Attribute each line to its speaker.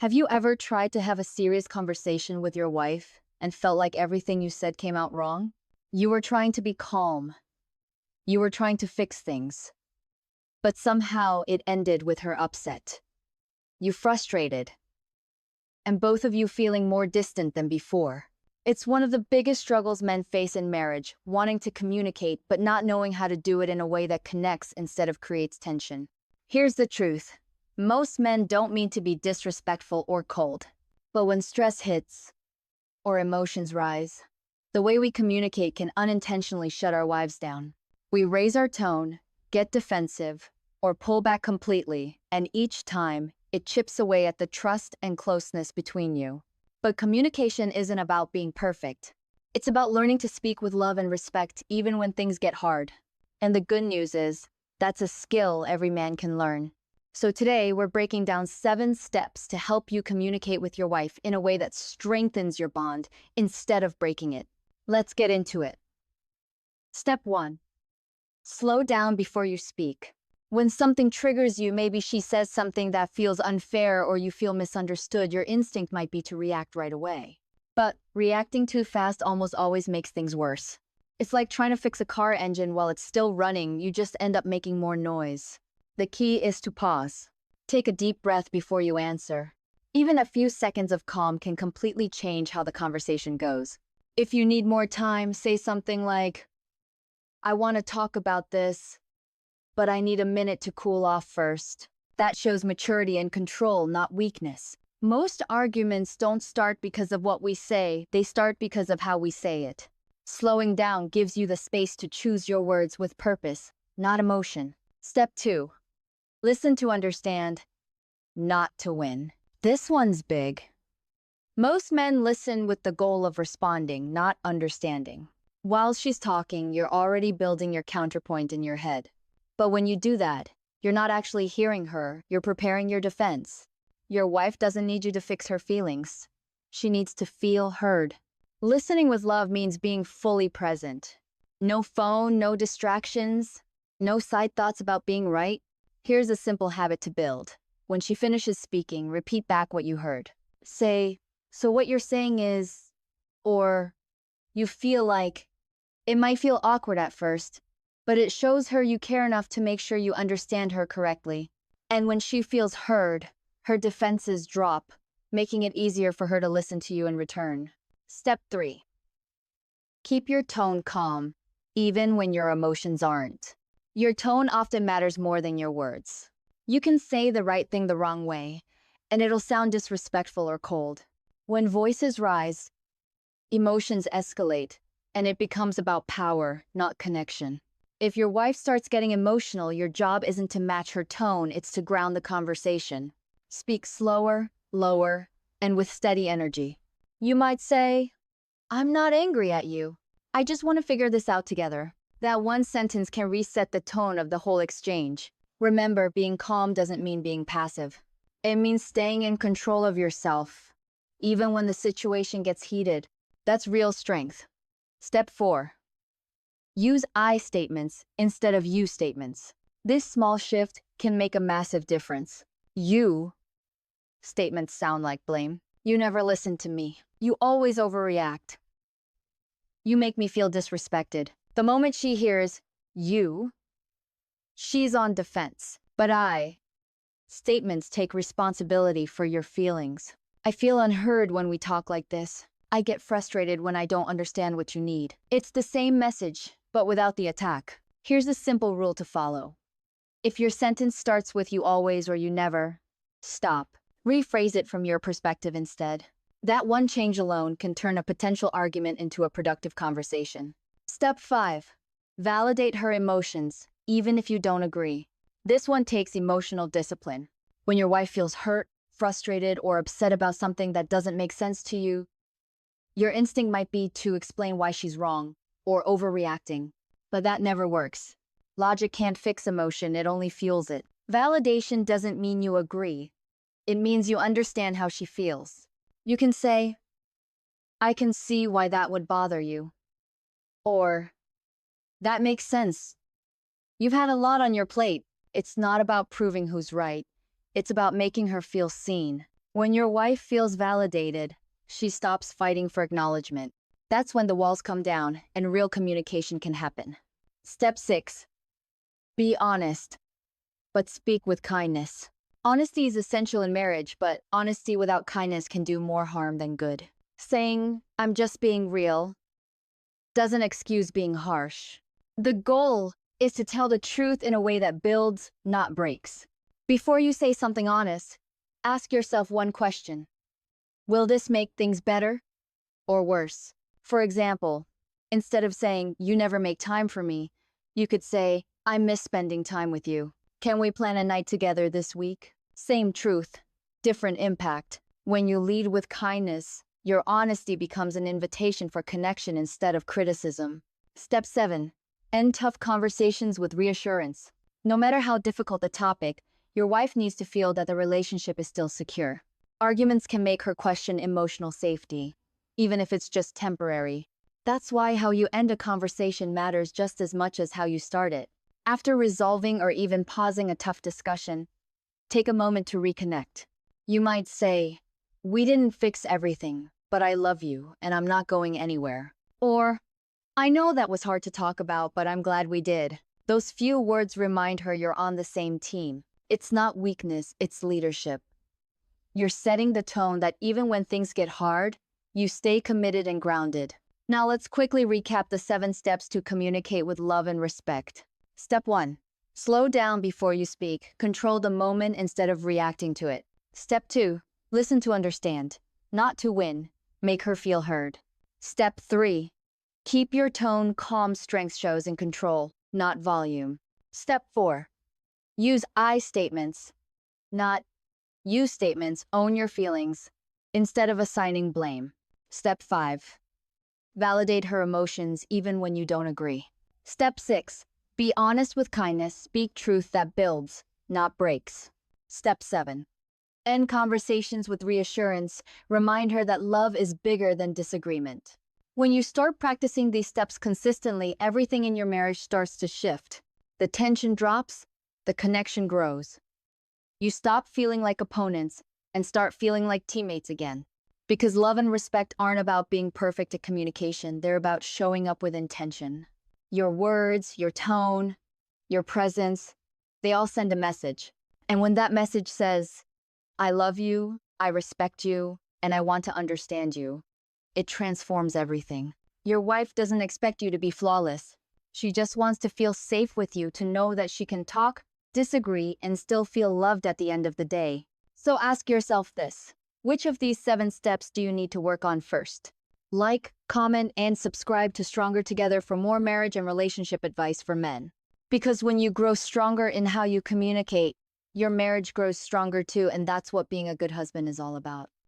Speaker 1: Have you ever tried to have a serious conversation with your wife and felt like everything you said came out wrong? You were trying to be calm. You were trying to fix things. But somehow it ended with her upset. You frustrated. And both of you feeling more distant than before. It's one of the biggest struggles men face in marriage, wanting to communicate but not knowing how to do it in a way that connects instead of creates tension. Here's the truth. Most men don't mean to be disrespectful or cold. But when stress hits, or emotions rise, the way we communicate can unintentionally shut our wives down. We raise our tone, get defensive, or pull back completely, and each time, it chips away at the trust and closeness between you. But communication isn't about being perfect. It's about learning to speak with love and respect even when things get hard. And the good news is, that's a skill every man can learn. So today, we're breaking down 7 steps to help you communicate with your wife in a way that strengthens your bond instead of breaking it. Let's get into it. Step 1. Slow down before you speak. When something triggers you, maybe she says something that feels unfair or you feel misunderstood, your instinct might be to react right away. But reacting too fast almost always makes things worse. It's like trying to fix a car engine while it's still running, you just end up making more noise. The key is to pause. Take a deep breath before you answer. Even a few seconds of calm can completely change how the conversation goes. If you need more time, say something like, "I want to talk about this, but I need a minute to cool off first." That shows maturity and control, not weakness. Most arguments don't start because of what we say, they start because of how we say it. Slowing down gives you the space to choose your words with purpose, not emotion. Step 2. Listen to understand, not to win. This one's big. Most men listen with the goal of responding, not understanding. While she's talking, you're already building your counterpoint in your head. But when you do that, you're not actually hearing her, you're preparing your defense. Your wife doesn't need you to fix her feelings. She needs to feel heard. Listening with love means being fully present. No phone, no distractions, no side thoughts about being right. Here's a simple habit to build. When she finishes speaking, repeat back what you heard. Say, "So what you're saying is," or "You feel like." It might feel awkward at first, but it shows her you care enough to make sure you understand her correctly. And when she feels heard, her defenses drop, making it easier for her to listen to you in return. Step 3. Keep your tone calm, even when your emotions aren't. Your tone often matters more than your words. You can say the right thing the wrong way, and it'll sound disrespectful or cold. When voices rise, emotions escalate, and it becomes about power, not connection. If your wife starts getting emotional, your job isn't to match her tone, it's to ground the conversation. Speak slower, lower, and with steady energy. You might say, "I'm not angry at you. I just want to figure this out together." That one sentence can reset the tone of the whole exchange. Remember, being calm doesn't mean being passive. It means staying in control of yourself, even when the situation gets heated. That's real strength. Step 4. Use I statements instead of you statements. This small shift can make a massive difference. You statements sound like blame. "You never listen to me. You always overreact. You make me feel disrespected." The moment she hears you, she's on defense. But I statements take responsibility for your feelings. "I feel unheard when we talk like this. I get frustrated when I don't understand what you need." It's the same message, but without the attack. Here's a simple rule to follow. If your sentence starts with "you always" or "you never," stop. Rephrase it from your perspective instead. That one change alone can turn a potential argument into a productive conversation. Step 5. Validate her emotions, even if you don't agree. This one takes emotional discipline. When your wife feels hurt, frustrated, or upset about something that doesn't make sense to you, your instinct might be to explain why she's wrong or overreacting, but that never works. Logic can't fix emotion, it only fuels it. Validation doesn't mean you agree. It means you understand how she feels. You can say, "I can see why that would bother you." Or, "That makes sense. You've had a lot on your plate." It's not about proving who's right. It's about making her feel seen. When your wife feels validated, she stops fighting for acknowledgement. That's when the walls come down and real communication can happen. Step 6. Be honest, but speak with kindness. Honesty is essential in marriage, but honesty without kindness can do more harm than good. Saying, "I'm just being real," doesn't excuse being harsh. The goal is to tell the truth in a way that builds, not breaks. Before you say something honest, ask yourself one question. Will this make things better or worse? For example, instead of saying, "You never make time for me," you could say, "I miss spending time with you. Can we plan a night together this week?" Same truth, different impact. When you lead with kindness, your honesty becomes an invitation for connection instead of criticism. Step 7. End tough conversations with reassurance. No matter how difficult the topic, your wife needs to feel that the relationship is still secure. Arguments can make her question emotional safety, even if it's just temporary. That's why how you end a conversation matters just as much as how you start it. After resolving or even pausing a tough discussion, take a moment to reconnect. You might say, "We didn't fix everything, but I love you and I'm not going anywhere." Or, "I know that was hard to talk about, but I'm glad we did." Those few words remind her you're on the same team. It's not weakness, it's leadership. You're setting the tone that even when things get hard, you stay committed and grounded. Now let's quickly recap the 7 steps to communicate with love and respect. Step 1. Slow down before you speak. Control the moment instead of reacting to it. Step 2. Listen to understand, not to win. Make her feel heard. Step 3. Keep your tone calm. Strength shows in control, not volume. Step 4. Use I statements, not you statements. Own your feelings instead of assigning blame. Step 5. Validate her emotions even when you don't agree. Step 6. Be honest with kindness. Speak truth that builds, not breaks. Step 7. End conversations with reassurance. Remind her that love is bigger than disagreement. When you start practicing these steps consistently, everything in your marriage starts to shift. The tension drops, the connection grows. You stop feeling like opponents and start feeling like teammates again. Because love and respect aren't about being perfect at communication, they're about showing up with intention. Your words, your tone, your presence, they all send a message. And when that message says, "I love you, I respect you, and I want to understand you," it transforms everything. Your wife doesn't expect you to be flawless. She just wants to feel safe with you, to know that she can talk, disagree, and still feel loved at the end of the day. So ask yourself this. Which of these 7 steps do you need to work on first? Like, comment, and subscribe to Stronger Together for more marriage and relationship advice for men. Because when you grow stronger in how you communicate, your marriage grows stronger too, and that's what being a good husband is all about.